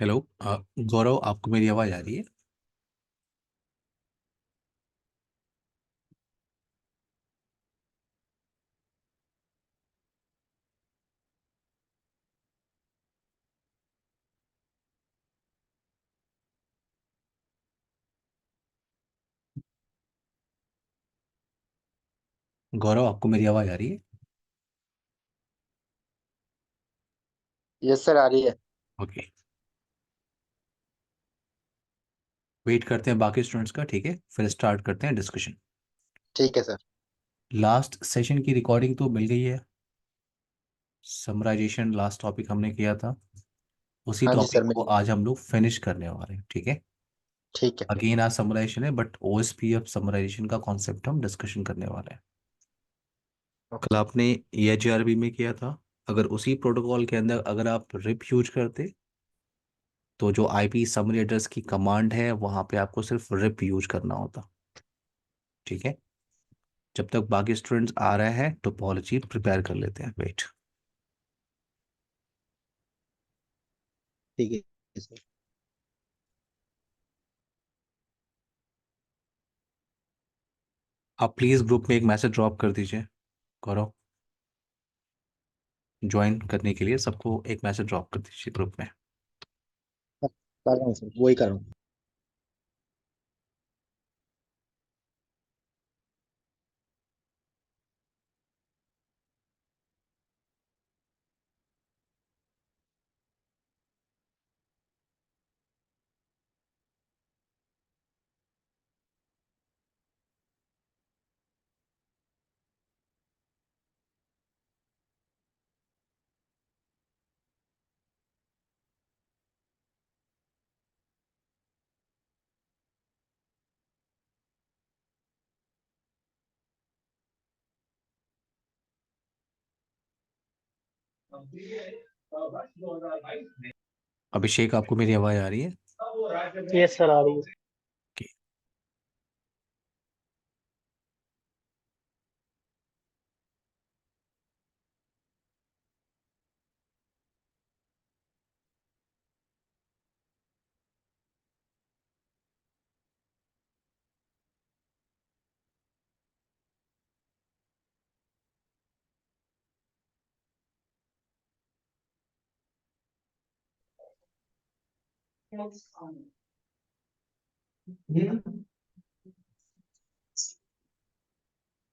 Hello. गौरव, आपको मेरी आवाज़ आ रही है? गौरव, आपको मेरी आवाज़ आ रही है? यस सर, आ रही है। ओके। वेट करते हैं बाकी स्टूडेंट्स का, ठीक है, फिर स्टार्ट करते हैं डिस्कशन। ठीक है सर। लास्ट सेशन की रिकॉर्डिंग तो मिल गई है। समराइजेशन लास्ट टॉपिक हमने किया था। उसी हाँ जी टॉपिक सर, को आज हम लोग फिनिश करने वाले हैं, ठीक है। ठीक है। अगेन आज समराइजेशन है, बट ओएसपीएफ समराइजेशन का कॉन्सेप्ट हम डिस्कशन करने वाले हैं। कल ओके। आपने ईएचआरबी में किया था। अगर उसी प्रोटोकॉल के अंदर अगर आप रिप यूज करते, तो जो आईपी समरी एड्रेस की कमांड है वहां पे आपको सिर्फ रिप यूज करना होता, ठीक है। जब तक बाकी स्टूडेंट्स आ रहे हैं टोपोलॉजी प्रिपेयर कर लेते हैं। वेट। ठीक है सर। आप प्लीज ग्रुप में एक मैसेज ड्रॉप कर दीजिए। गौरव, ज्वाइन करने के लिए सबको एक मैसेज ड्रॉप कर दीजिए ग्रुप में। कर रहा हूँ सर, वही कर रहा हूँ। अभिषेक, आपको मेरी आवाज़ आ रही है? यस सर, आ रही है। Okay.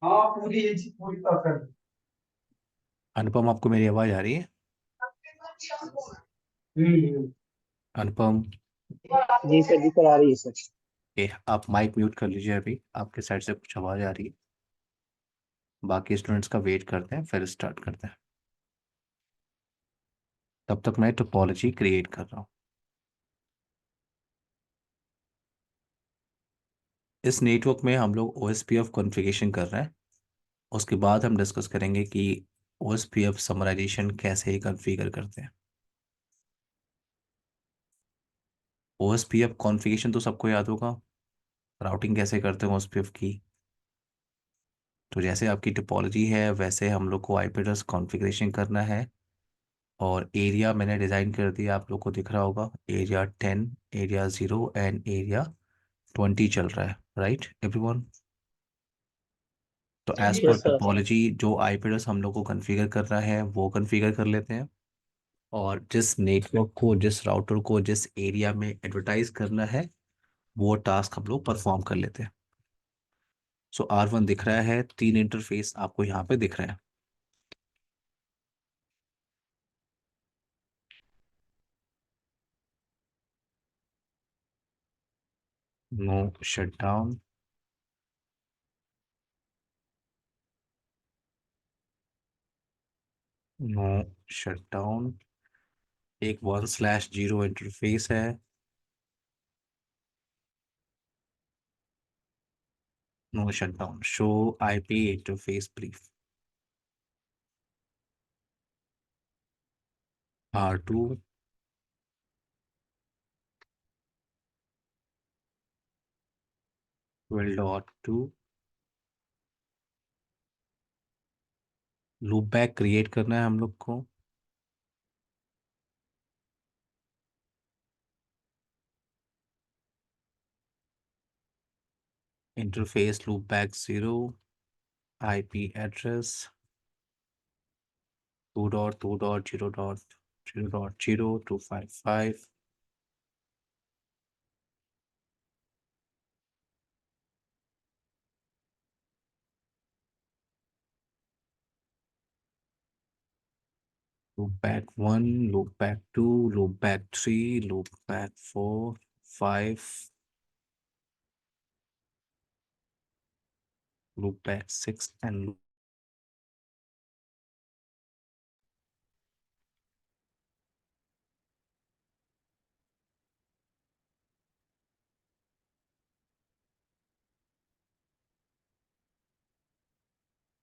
हाँ, पूरी पूरी कर। अनुपम, आपको मेरी आवाज़ आ रही है? हम्म। अनुपम। जी सर, जी सर, आ रही है सर। आप माइक म्यूट कर लीजिए, अभी आपके साइड से कुछ आवाज़ आ रही है। बाकी स्टूडेंट्स का वेट करते हैं, फिर स्टार्ट करते हैं। तब तक मैं टोपोलॉजी क्रिएट कर रहा हूँ। इस नेटवर्क में हम लोग ओएसपीएफ कॉन्फ़िगरेशन कर रहे हैं। उसके बाद हम डिस्कस करेंगे कि ओएसपीएफ समराइजेशन कैसे कॉन्फ़िगर करते हैं। ओएसपीएफ कॉन्फ़िगरेशन तो सबको याद होगा। राउटिंग कैसे करते हैं ओएसपीएफ की। तो जैसे आपकी टोपोलॉजी है वैसे हम लोग को आईपी एड्रेस कॉन्फ़िगरेशन करना है। और एरिया मैंने डिज़ाइन कर दिया, आप लोग को दिख रहा होगा। एरिया 10, एरिया 0 एंड एरिया 20 चल रहा है, राइट एवरीवन। तो as per yes sir. Topology जो आईपी एड्रेस हम लोग को कॉन्फ़िगर करना है वो कॉन्फ़िगर कर लेते हैं। और जिस नेटवर्क को, जिस राउटर को, जिस एरिया में एडवर्टाइज करना है वो टास्क हम लोग परफॉर्म कर लेते हैं। सो R1 दिख रहा है, 3 इंटरफेस आपको यहाँ पे दिख रहे हैं। No shutdown. No shutdown. एक 1/0 इंटरफेस है। No shutdown. Show IP interface brief. R2। 12.2। Loop back create करना है हम लोग को। Interface loop back 0, IP address 2.2.0.0.0255, loop back 1, loop back 2, loop back 3, loop back 4, 5, loop back 6 and loop.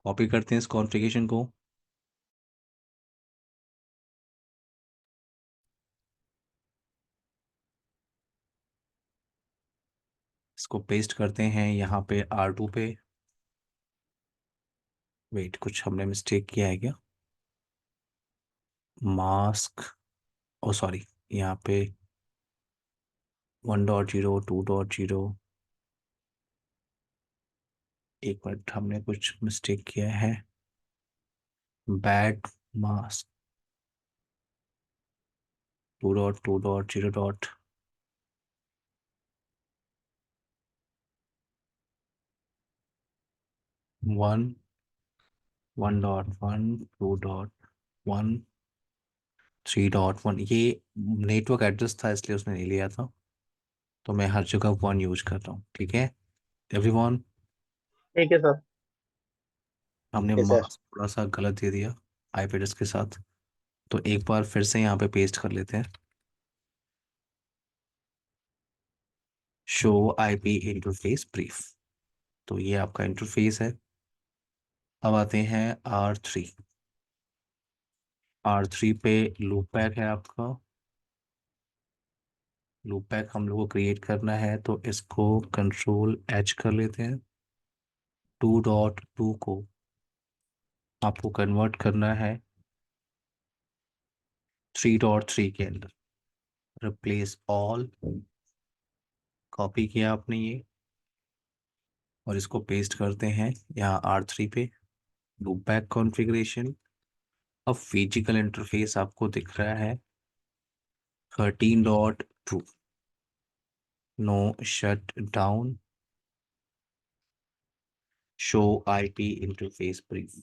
Copy करते हैं इस कॉन्फ़िगरेशन को, इसको पेस्ट करते हैं यहाँ पे R2 पे। वेट, कुछ हमने मिस्टेक किया है क्या? मास्क, ओ सॉरी, यहाँ पे 1.0, 2.0, एक मिनट, हमने कुछ मिस्टेक किया है। Bad mask 2.2.0. 1, 1.1, 2.1, 3.1, ये नेटवर्क एड्रेस था इसलिए उसने नहीं लिया था, तो मैं हर जगह 1 यूज कर रहा हूँ। ठीक है एवरीवन, ठीक है सर। हमने ठीक है सर। मास्क थोड़ा सा गलत दे दिया आईपी एड्रेस के साथ, तो एक बार फिर से यहाँ पे पेस्ट कर लेते हैं। शो आईपी इंटरफेस ब्रीफ, तो ये आपका इंटरफेस है। अब आते हैं R3। R3 पे लूप बैक है आपका। लूप बैक हम लोग को क्रिएट करना है, तो इसको Ctrl+H कर लेते हैं। 2.2 को आपको कन्वर्ट करना है 3.3 के अंदर। रिप्लेस ऑल, कॉपी किया आपने ये, और इसको पेस्ट करते हैं यहाँ R3 पे। Loop back configuration. अब फिजिकल इंटरफेस आपको दिख रहा है 13.2, no shut down, show IP interface brief.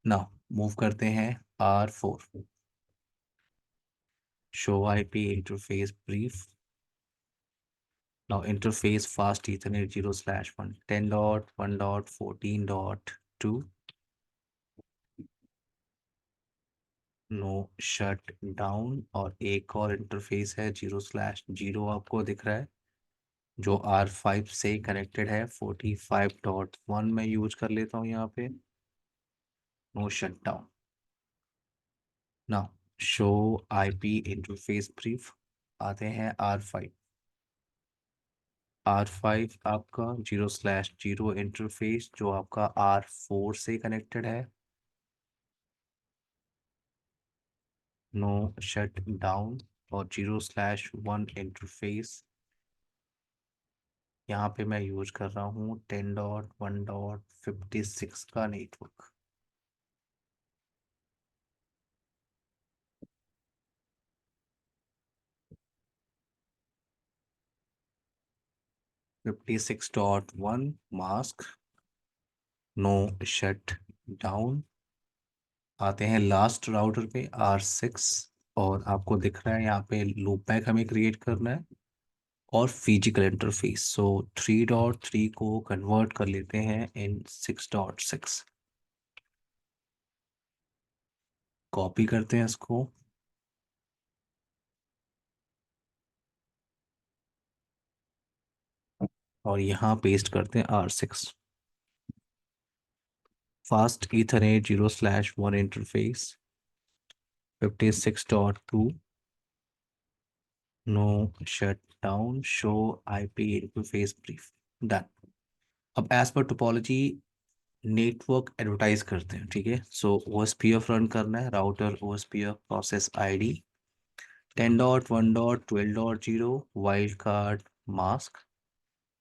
Now move करते हैं R4, show IP interface brief. Now interface fast ethernet 0/1, 10.1.14.2, no shut down. और एक और इंटरफेस है 0/0 आपको दिख रहा है, जो R5 से कनेक्टेड है। 45.1 मैं यूज कर लेता हूँ यहाँ पे, no shut down. Now show IP interface brief. आते हैं R5। R5 आपका 0/0 इंटरफेस जो आपका R4 से कनेक्टेड है, नो शट डाउन। और 0/1 इंटरफेस यहाँ पे मैं यूज कर रहा हूँ 10.1.56 का network. 56.1 mask, no shut down. आते हैं लास्ट राउटर पे R6, और आपको दिख रहा है यहाँ पे लूप बैक हमें क्रिएट करना है और फिजिकल इंटरफेस। सो 3.3 को कन्वर्ट कर लेते हैं इन 6.6। कॉपी करते हैं इसको, और यहाँ पेस्ट करते हैं R6। Fast ethernet 0/1 interface 56.2, no shut down, show IP interface brief. Done. अब as per topology network advertise करते हैं। ठीक है, सो OSPF रन करना है, router OSPF process ID 10.1.12.0 wild card mask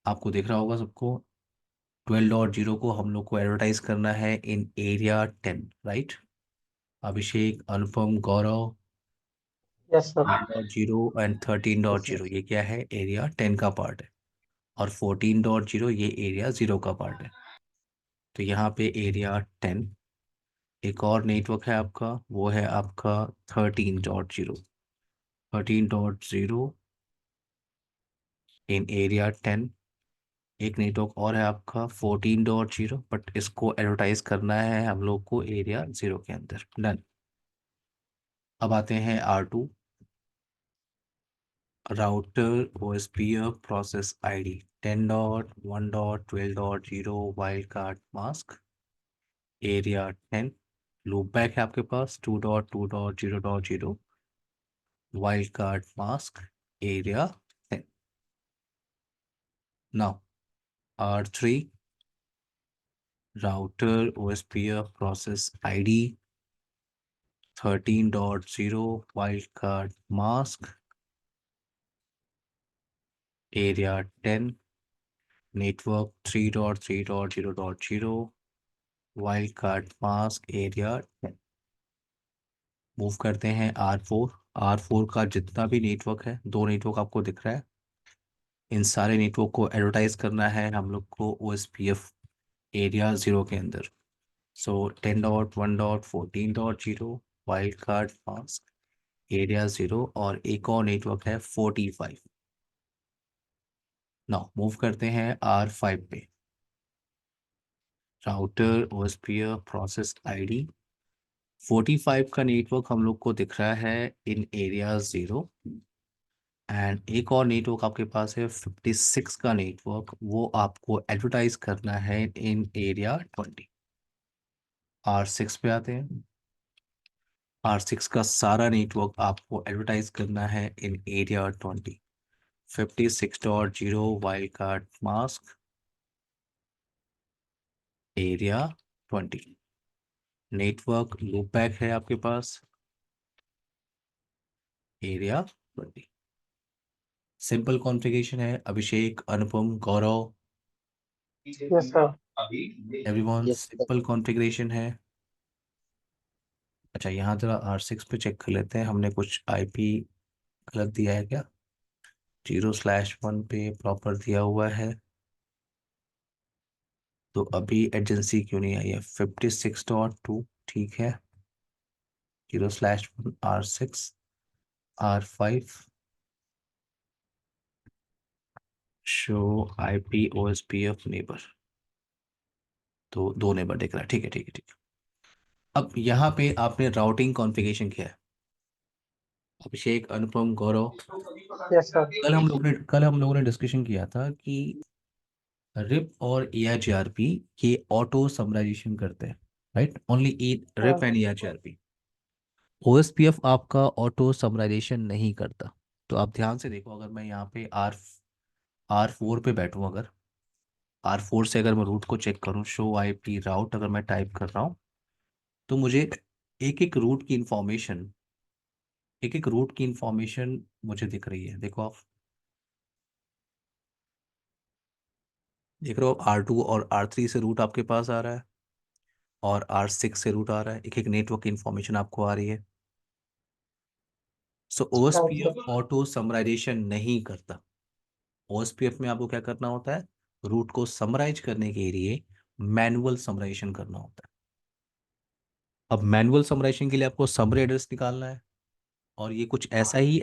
आपको दिख रहा होगा सबको। 12.0 को हम लोग को एडवर्टाइज करना है in area 10, right. Abhishek, Anupam, Gaurav. Yes sir. 12.0 and thirteen yes dot sir. Zero ये क्या है, एरिया 10 का पार्ट है। और 14.0 ये एरिया 0 का पार्ट है। तो यहाँ पे एरिया 10। एक और नेटवर्क है आपका, वो है आपका 13.0। 13.0 इन एरिया 10। एक नेटवर्क और है आपका 14.0, बट इसको एडवर्टाइज करना है हम लोग को एरिया 0 के अंदर। डन। अब आते हैं R2। Router OSPF process ID 10.1.12.0 wild card mask area 10। Loop back है आपके पास 2.2.0.0 wild card mask area 10। Now R3 router OSPF process ID 13.0 wild card mask area 10। Network 3.3.0.0 wild card mask area 10। Move करते हैं R4। R4 का जितना भी network है, दो network आपको दिख रहा है, इन सारे नेटवर्क को एडवर्टाइज करना है हम लोग को O S P F area 0 के अंदर। सो 10.1.14.0 वाइल्ड कार्ड मास्क एरिया 0, और एक और नेटवर्क है 45। नाउ मूव करते हैं R5 पे। Router O S P F process ID 45 का नेटवर्क हम लोग को दिख रहा है इन एरिया 0। एंड एक और नेटवर्क आपके पास है 56 का नेटवर्क, वो आपको एडवर्टाइज करना है इन एरिया 20। R6 पे आते हैं। R6 का सारा नेटवर्क आपको एडवर्टाइज करना है in area 20। 56.0 wild card mask area 20। Network loopback है आपके पास एरिया 20। सिंपल कॉन्फ़िगरेशन है। Abhishek, Anupam, Gaurav, yes sir. Everyone yes sir. Simple configuration है। अच्छा, यहाँ जरा R6 पे चेक कर लेते हैं, हमने कुछ आईपी गलत दिया है क्या। 0/1 पे प्रॉपर दिया हुआ है, तो अभी एजेंसी क्यों नहीं आई है। 56.2 ठीक है। 0/1 R6 R5 show IP OSPF neighbour. तो दो नेबर दिख रहा है, ठीक है ठीक है ठीक है। अब यहाँ पे आपने राउटिंग कॉन्फ़िगरेशन किया है। Abhishek, Anupam, Gaurav, yes sir. कल हम लोगों ने डिस्कशन किया था कि रिप और ARGRP ये ऑटो समराइजेशन करते हैं, right. Only RIP and ARGRP। OSPF आपका ऑटो समराइजेशन नहीं करता। तो आप ध्यान से देखो, अगर मैं यहाँ पे R4 पे बैठूँ, अगर R4 से अगर मैं रूट को चेक करूँ, शो IP राउट अगर मैं टाइप कर रहा हूँ, तो मुझे एक एक रूट की इंफॉर्मेशन मुझे दिख रही है। देखो आप देख रहे हो, R2 और R3 से रूट आपके पास आ रहा है, और R6 से रूट आ रहा है। एक एक नेटवर्क की इंफॉर्मेशन आपको आ रही है। So right OSPF sir. Auto summarization नहीं करता। OSPF में आपको क्या करना होता है, रूट को समराइज करने के लिए मैनुअल समराइजेशन करना होता है। अब मैनुअल समराइजेशन के लिए आपको समरी एड्रेस निकालना है, और ये कुछ ऐसा ही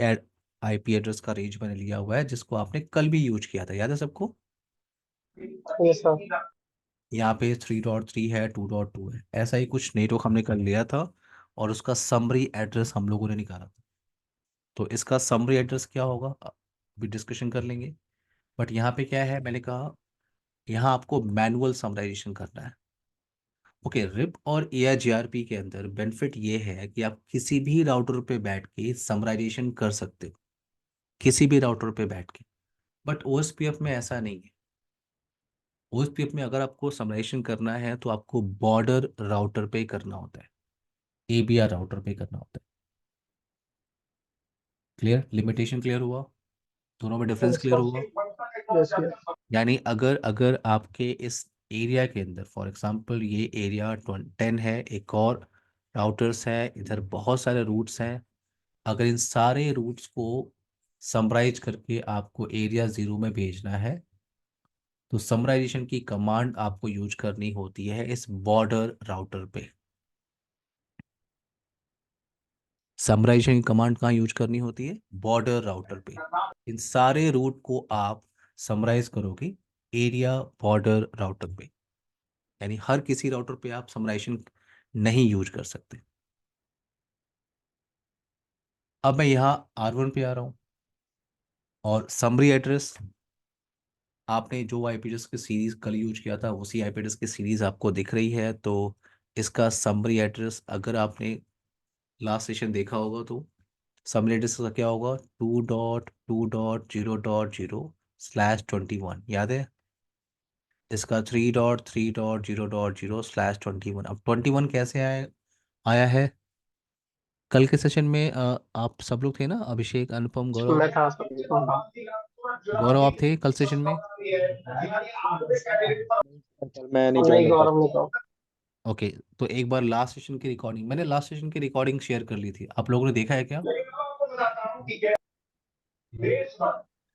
IP एड्रेस का रेंज मैंने लिया हुआ है, जिसको आपने कल भी यूज किया था, याद है सबको। Yes sir. यहाँ पे 3.3 है, 2.2 है, ऐसा ही कुछ नेटवर्क हमने कर लिया था, और उसका समरी एड्रेस हम लोगों ने निकाला था। तो इसका समरी एड्रेस क्या होगा अभी डिस्कशन कर लेंगे। बट यहाँ पे क्या है, मैंने कहा यहाँ आपको मैनुअल समराइजेशन करना है। ओके, रिप और ARGRP के अंदर बेनिफिट ये है कि आप किसी भी राउटर पे बैठ के समराइजेशन कर सकते हो, किसी भी राउटर पे बैठ के। बट OSPF में ऐसा नहीं है। OSPF में अगर आपको समराइजेशन करना है, तो आपको बॉर्डर राउटर पे करना होता है, ABR राउटर पे करना होता है। क्लियर, लिमिटेशन क्लियर हुआ, दोनों में डिफरेंस यस क्लियर सर। हुआ। Yes yes. यानी अगर अगर आपके इस एरिया के अंदर, फॉर एग्जांपल ये एरिया 10 है, एक और राउटर्स है, इधर बहुत सारे रूट्स हैं, अगर इन सारे रूट्स को समराइज करके आपको एरिया 0 में भेजना है, तो समराइजेशन की कमांड आपको यूज करनी होती है इस बॉर्डर राउटर पे। समराइजेशन की कमांड कहाँ यूज करनी होती है? बॉर्डर राउटर पे। इन सारे रूट को आप समराइज करोगे एरिया बॉर्डर राउटर पे, यानी हर किसी राउटर पे आप समराइजेशन नहीं यूज कर सकते। अब मैं यहाँ R1 पे आ रहा हूँ, और समरी एड्रेस, आपने जो आईपी एड्रेस की सीरीज कल यूज किया था उसी आईपी एड्रेस की सीरीज आपको दिख रही है। तो इसका समरी एड्रेस, अगर आपने लास्ट सेशन देखा होगा तो समरी एड्रेस का क्या होगा? 2.2.0.0/21, याद है? इसका 3.3.0.0/21। अब 21 कैसे आया आया है? कल के सेशन में आप सब लोग थे ना? अभिषेक, अनुपम, गौरव। मैं था सर, मैं था। गौरव आप थे कल सेशन में? कल मैं नहीं ज्वाइन नहीं, हो पाया। गौरव नहीं था। ओके। तो एक बार लास्ट सेशन की रिकॉर्डिंग, मैंने लास्ट सेशन की रिकॉर्डिंग शेयर कर ली थी, आप लोगों ने देखा है क्या?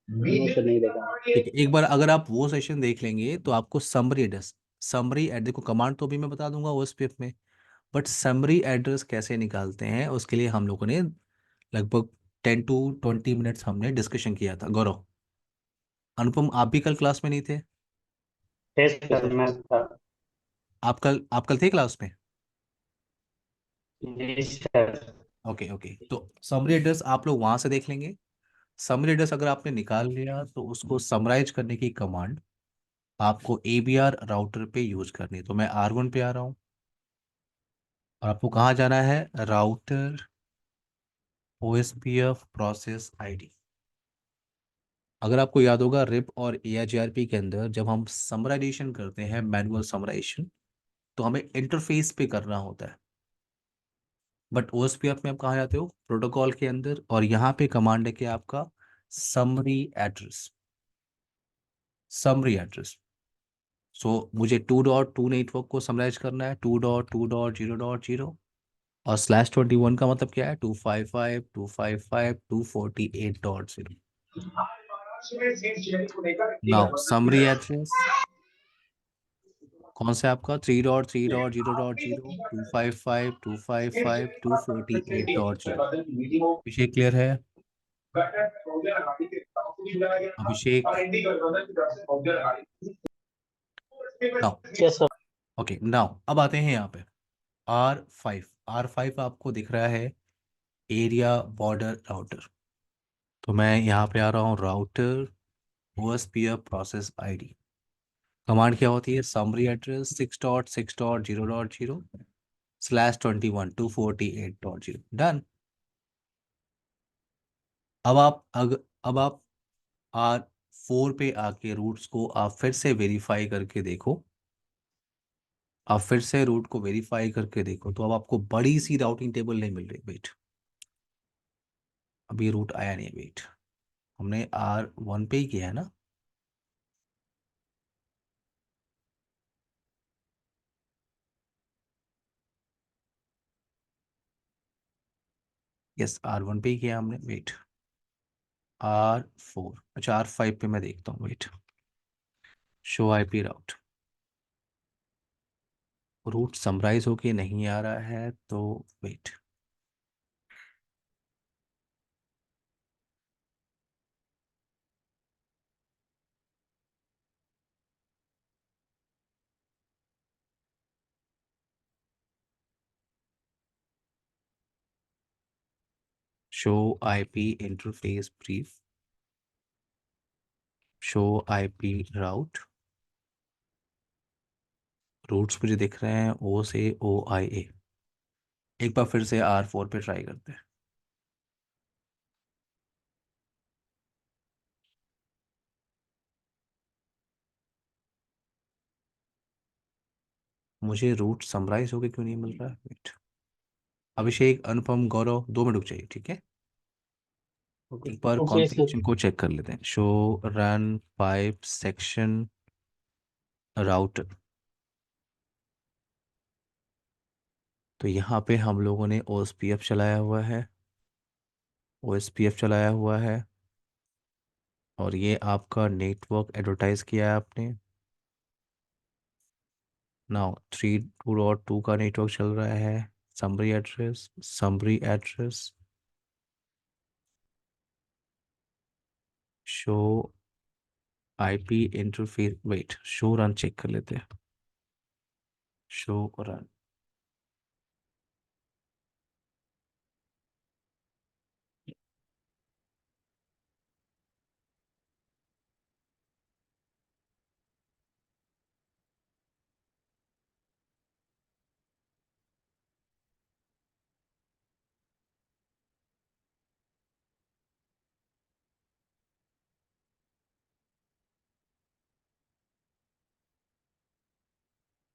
नहीं सर, नहीं देखा। ठीक है, एक बार अगर आप वो सेशन देख लेंगे तो आपको समरी एड्रेस, समरी एड देखो, कमांड तो भी मैं बता दूंगा ओएसपीएफ में, बट समरी एड्रेस कैसे निकालते हैं उसके लिए हम लोगों ने लगभग 10 to 20 मिनट्स हमने डिस्कशन किया था। गौरव, अनुपम, आप भी कल क्लास में नहीं थे? यस सर, मैं था। आप कल थे क्लास में? Yes sir. ओके ओके, तो समरी एड्रेस आप लोग वहां से देख लेंगे। समरी एड्रेस अगर आपने निकाल लिया तो उसको समराइज करने की कमांड आपको ABR राउटर पे यूज करनी है। तो मैं R1 पे आ रहा हूँ, और आपको कहाँ जाना है? Router OSPF process ID. अगर आपको याद होगा, रिप और ARGRP के अंदर जब हम समराइजेशन करते हैं, मैनुअल समराइजेशन, तो हमें इंटरफेस पे करना होता है। बट OSPF में आप कहाँ जाते हो? प्रोटोकॉल के अंदर, और यहाँ पे कमांड है कि आपका समरी एड्रेस, समरी एड्रेस। सो मुझे 2.2 नेटवर्क को समराइज करना है, 2.2.0.0, और /21 का मतलब क्या है? 255.255.248.0। नाउ समरी एड्रेस कौन सा है आपका? 3.3.0.0.255.255.248.0। अभिषेक क्लियर है? Abhishek. Now yes sir. Okay, now अब आते हैं यहाँ पे R5। R5 आपको दिख रहा है एरिया बॉर्डर राउटर। तो मैं यहाँ पे आ रहा हूँ, router OSPF process ID. Command क्या होती है? Summary address 6.6.0.0/21 done. अब आप R4 पे आके रूट्स को आप फिर से वेरीफाई करके देखो। आप फिर से रूट को वेरीफाई करके देखो, तो अब आपको बड़ी सी राउटिंग टेबल नहीं मिल रही। वेट, अभी रूट आया नहीं है। वेट, हमने R1 पे ही किया है ना? यस, R1 पे ही किया हमने। वेट, R4, अच्छा R5 पे मैं देखता हूँ। Wait, show IP route, route summarize होके नहीं आ रहा है, तो wait, show IP interface brief, show IP route, routes मुझे दिख रहे हैं O से OIA। एक बार फिर से R4 पे ट्राई करते हैं। मुझे रूट समराइज होके क्यों नहीं मिल रहा है? वेट, अभिषेक, अनुपम, गौरव, 2 मिनट रुक जाइए, ठीक है? ओके एक बार ओके सर। कॉन्फ़िगरेशन को चेक कर लेते हैं। Show run pipe section router. तो यहाँ पे हम लोगों ने ओएसपीएफ चलाया हुआ है, ओएसपीएफ चलाया हुआ है, और ये आपका नेटवर्क एडवर्टाइज किया है आपने। नाउ 3.2 का नेटवर्क चल रहा है। Summary address show IP interface. Wait, show run check कर लेते हैं। Show run.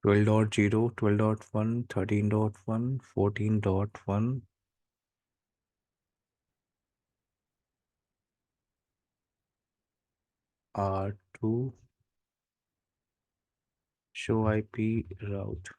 12.0, 12.1, 13.1, 14.1, R2 show IP route.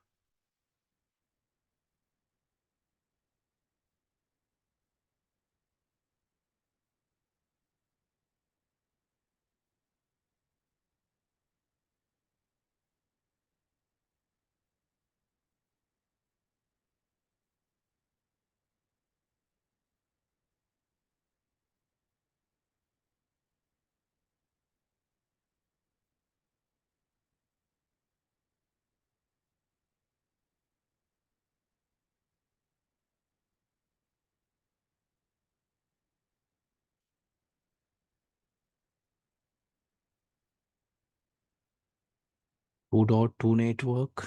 Two dot two network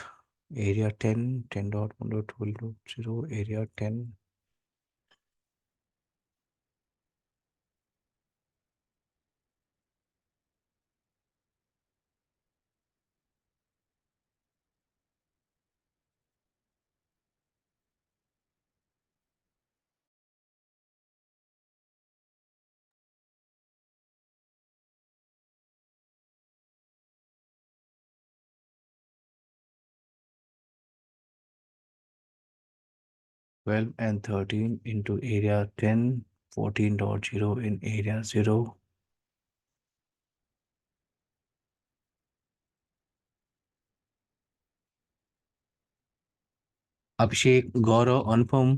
area 10, 10.1.12.0 area 10। Twelve and 13 into area 10, 14.0 in area 0। Abhishek, Gaurav, Anupam,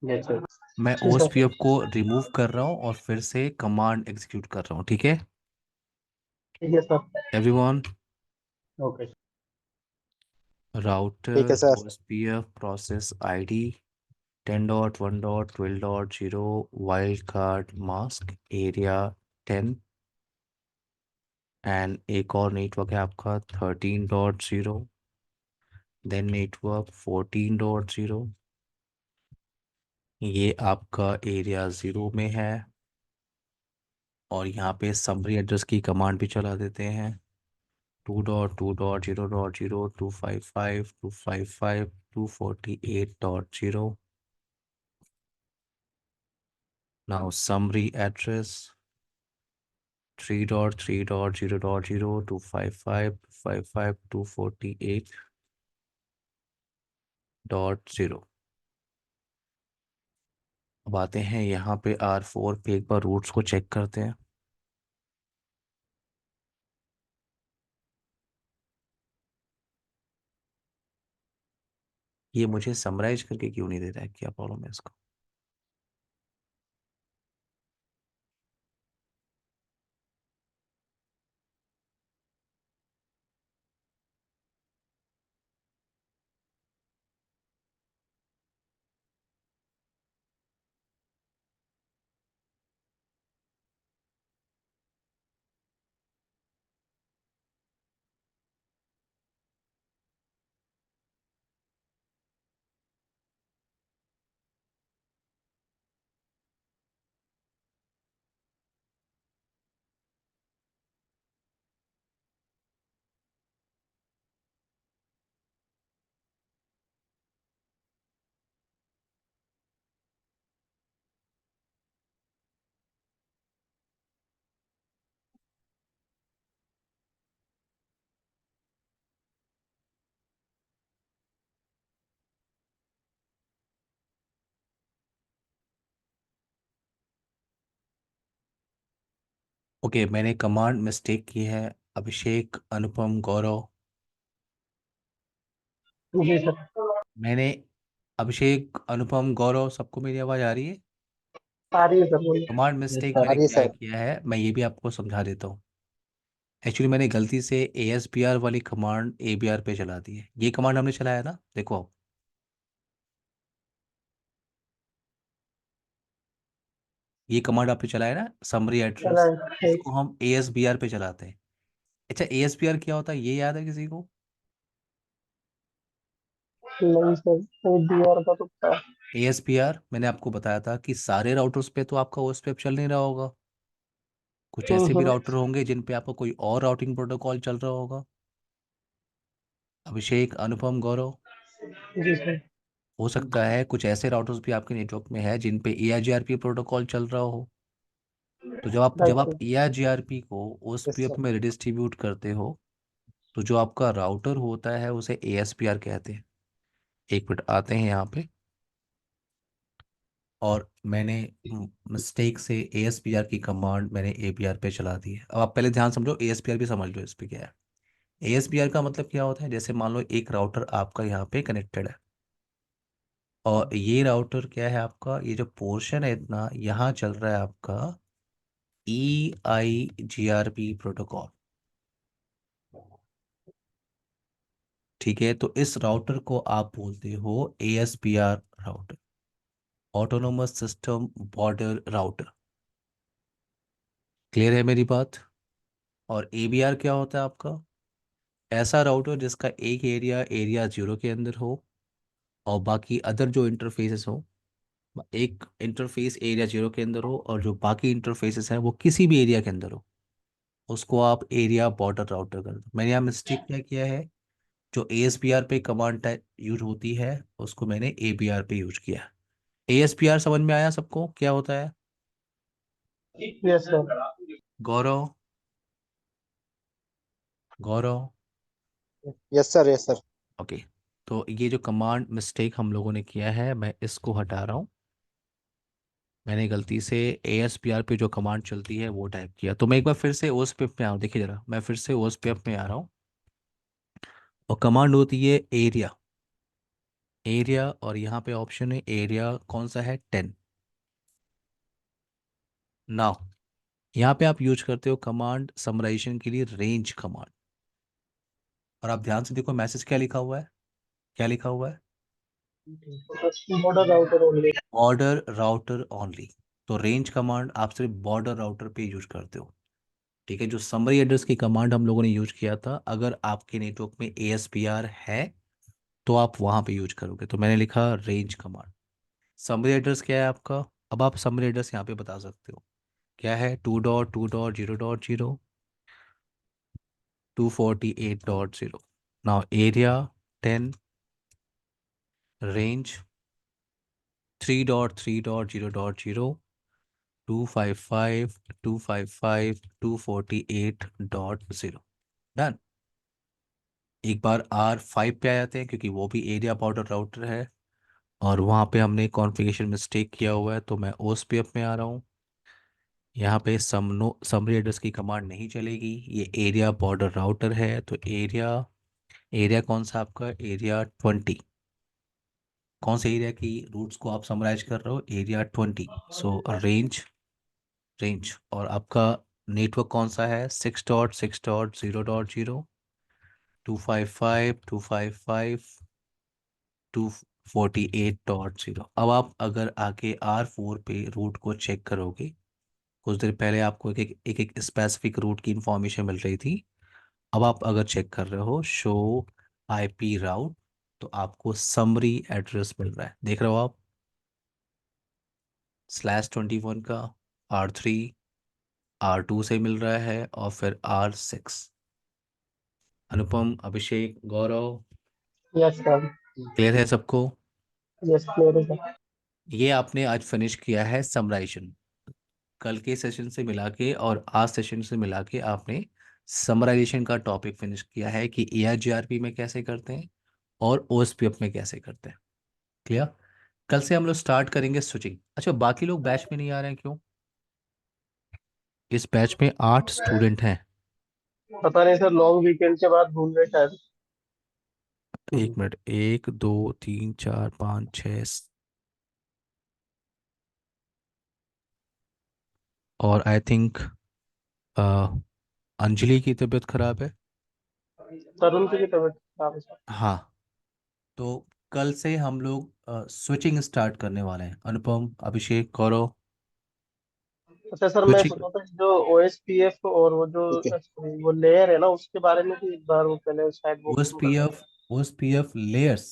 yes sir. मैं जी sir. OSPF को remove कर रहा हूँ और फिर से कमांड एग्जीक्यूट कर रहा हूँ, ठीक है? ठीक है सर। Everyone, okay. ठीक है router sir. OSPF process ID 10.1.12.0 wild card mask area 10। And एक और नेटवर्क है आपका 13.0, देन नेटवर्क 14.0। ये आपका एरिया 0 में है। और यहाँ पे समरी एड्रेस की कमांड भी चला देते हैं। 2.2.0.0, 255, 255, 248.0। Now summary address 3.3.0.0, 255, 255, 248.0। अब आते हैं यहाँ पे R4 पे, एक बार रूट्स को चेक करते हैं। ये मुझे समराइज करके क्यों नहीं दे रहा है, क्या प्रॉब्लम है इसका? ओके, मैंने कमांड मिस्टेक की है। अभिषेक, अनुपम, गौरव। जी सर। मैंने अभिषेक, अनुपम, गौरव, सबको मेरी आवाज़ आ रही है? आ रही है सर, बोलिए। Command yes mistake sir. मैंने अरे क्या सर। किया है मैं ये भी आपको समझा देता हूँ। एक्चुअली मैंने गलती से ASBR वाली कमांड ABR पे चला दी है। ये कमांड हमने चलाया ना, देखो आप। ये कमांड आपने चलाया ना, समरी एड्रेस। राइट। इसको हम ASBR पे चलाते हैं। अच्छा, ASBR क्या होता है ये याद है किसी को? नहीं सर, वो दीवार का तो था। ASBR मैंने आपको बताया था कि सारे राउटर्स पे तो आपका OSPF चल नहीं रहा होगा। कुछ ऐसे भी हम्म। राउटर होंगे जिन पे आपका कोई और राउटिंग प्रोटोकॉल चल रहा होगा। अभिषेक, अनुपम, गौरव। जी सर। हो सकता है कुछ ऐसे राउटर्स भी आपके नेटवर्क में है जिन पे ARGRP प्रोटोकॉल चल रहा हो। तो जब आप जब राइट आप सर। ARGRP को यस OSPF सर। में रिडिस्ट्रीब्यूट करते हो, तो जो आपका राउटर होता है उसे ASPR कहते हैं। एक मिनट, आते हैं यहाँ पे। और मैंने मिस्टेक से ASPR की कमांड मैंने APR पे चला दी है। अब आप पहले ध्यान समझो, ASPR भी समझ लो इस पे क्या है। ASPR का मतलब क्या होता है, जैसे मान लो एक राउटर आपका यहाँ पे कनेक्टेड है, और ये राउटर क्या है आपका, ये जो पोर्शन है इतना यहाँ चल रहा है आपका EIGRP प्रोटोकॉल। ठीक है, तो इस राउटर को आप बोलते हो ASPR router, autonomous system border router. Clear है मेरी बात? और ABR क्या होता है आपका? ऐसा राउटर जिसका एक एरिया 0 के अंदर हो, और बाकी अदर जो इंटरफेसेस हो, एक इंटरफेस एरिया 0 के अंदर हो और जो बाकी इंटरफेसेस हैं वो किसी भी एरिया के अंदर हो, उसको आप एरिया बॉर्डर राउटर कर दो। मैंने यहाँ मिस्टेक क्या किया है, जो ASPR पे कमांड टाइप यूज होती है उसको मैंने ABR पे यूज किया। ASPR समझ में आया सबको क्या होता है? Yes sir. Gaurav, Gaurav. Yes sir. Yes sir. Okay, तो ये जो कमांड मिस्टेक हम लोगों ने किया है मैं इसको हटा रहा हूँ। मैंने गलती से ASPR पे जो कमांड चलती है वो टाइप किया। तो मैं एक बार फिर से OSPF में आ रहा हूँ, देखिए जरा, मैं फिर से OSPF में आ रहा हूँ। और कमांड होती है एरिया, एरिया, और यहाँ पे ऑप्शन है एरिया कौन सा है, 10। नाउ यहाँ पे आप यूज करते हो कमांड समराइजेशन के लिए रेंज कमांड। और आप ध्यान से देखो मैसेज क्या लिखा हुआ है, क्या लिखा हुआ है? Border router only. Border router only. तो रेंज कमांड आप सिर्फ बॉर्डर राउटर पे यूज करते हो। ठीक है, जो समरी एड्रेस की कमांड हम लोगों ने यूज किया था, अगर आपके नेटवर्क में ASPR है तो आप वहां पे यूज करोगे। तो मैंने लिखा रेंज कमांड। समरी एड्रेस क्या है आपका? अब आप समरी एड्रेस यहाँ पे बता सकते हो क्या है, 2.2.0.0, 248.0। Now area 10, range 3.3.0.0, 255, 255, 248.0। डन। एक बार R5 पे आ जाते हैं क्योंकि वो भी एरिया बॉर्डर राउटर है, और वहाँ पे हमने कॉन्फ़िगरेशन मिस्टेक किया हुआ है, तो मैं OSPF में आ रहा हूँ। यहाँ पे समरी एड्रेस की कमांड नहीं चलेगी, ये एरिया बॉर्डर राउटर है। तो एरिया, एरिया कौन सा आपका, एरिया 20। कौन से एरिया की रूट्स को आप समराइज कर रहे हो, एरिया 20। सो रेंज, रेंज, और आपका नेटवर्क कौन सा है, 6.6.0.0, 255, 255, 248.0। अब आप अगर आके R4 पे रूट को चेक करोगे, कुछ देर पहले आपको एक स्पेसिफिक रूट की इंफॉर्मेशन मिल रही थी। अब आप अगर चेक कर रहे हो शो IP राउट, तो आपको समरी एड्रेस मिल रहा है, देख रहे हो आप, /21 का, R3, R2 से मिल रहा है, और फिर R6। अनुपम, अभिषेक, गौरव, यस सर। क्लियर है सबको? यस क्लियर है सर। ये आपने आज फिनिश किया है समराइजेशन। कल के सेशन से मिला के और आज सेशन से मिला के आपने समराइजेशन का टॉपिक फिनिश किया है कि ARGRP में कैसे करते हैं और OSPF में कैसे करते हैं। क्लियर? कल से हम लोग स्टार्ट करेंगे स्विचिंग। अच्छा, बाकी लोग बैच में नहीं आ रहे हैं क्यों? इस बैच में 8 स्टूडेंट हैं। पता नहीं सर, लॉन्ग वीकेंड के बाद भूल गए शायद। एक मिनट, 1 2 3 4 5 6 और आई थिंक अंजलि की तबीयत खराब है। तरुण की भी तबीयत खराब है सर। हाँ, तो कल से हम लोग स्विचिंग स्टार्ट करने वाले हैं। अनुपम, अभिषेक, गौरव, अच्छा सर, मैं स्विचिंग। सोचा था जो OSPF और वो जो ठीक है। वो लेयर है ना, उसके बारे में भी एक बार वो पहले शायद वो खत्म कर ओएसपीएफ, ओएसपीएफ लेयर्स।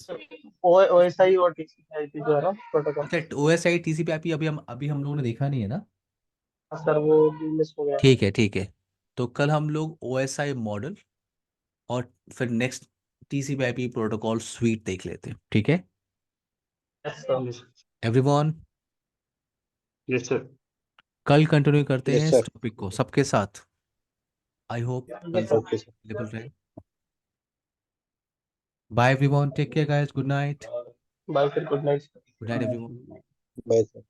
OSI और TCP/IP जो है ना प्रोटोकॉल। अच्छा, ओएसआई टीसीपी आईपी अभी हम लोगों ने देखा नहीं है ना। सर वो मिस हो गया। ठीक है, ठीक है। तो कल हम लोग ओएसआई मॉडल और फिर next TCP IP protocol suite देख लेते हैं, ठीक है yes sir. Everyone. Yes sir. कल कंटिन्यू करते हैं यस इस सर। टॉपिक को सबके साथ। आई होप कल यस सर। सब ओके सर। अवेलेबल रहे। Bye everyone, take care guys, good night. Bye sir, good night. Good night everyone. Bye sir.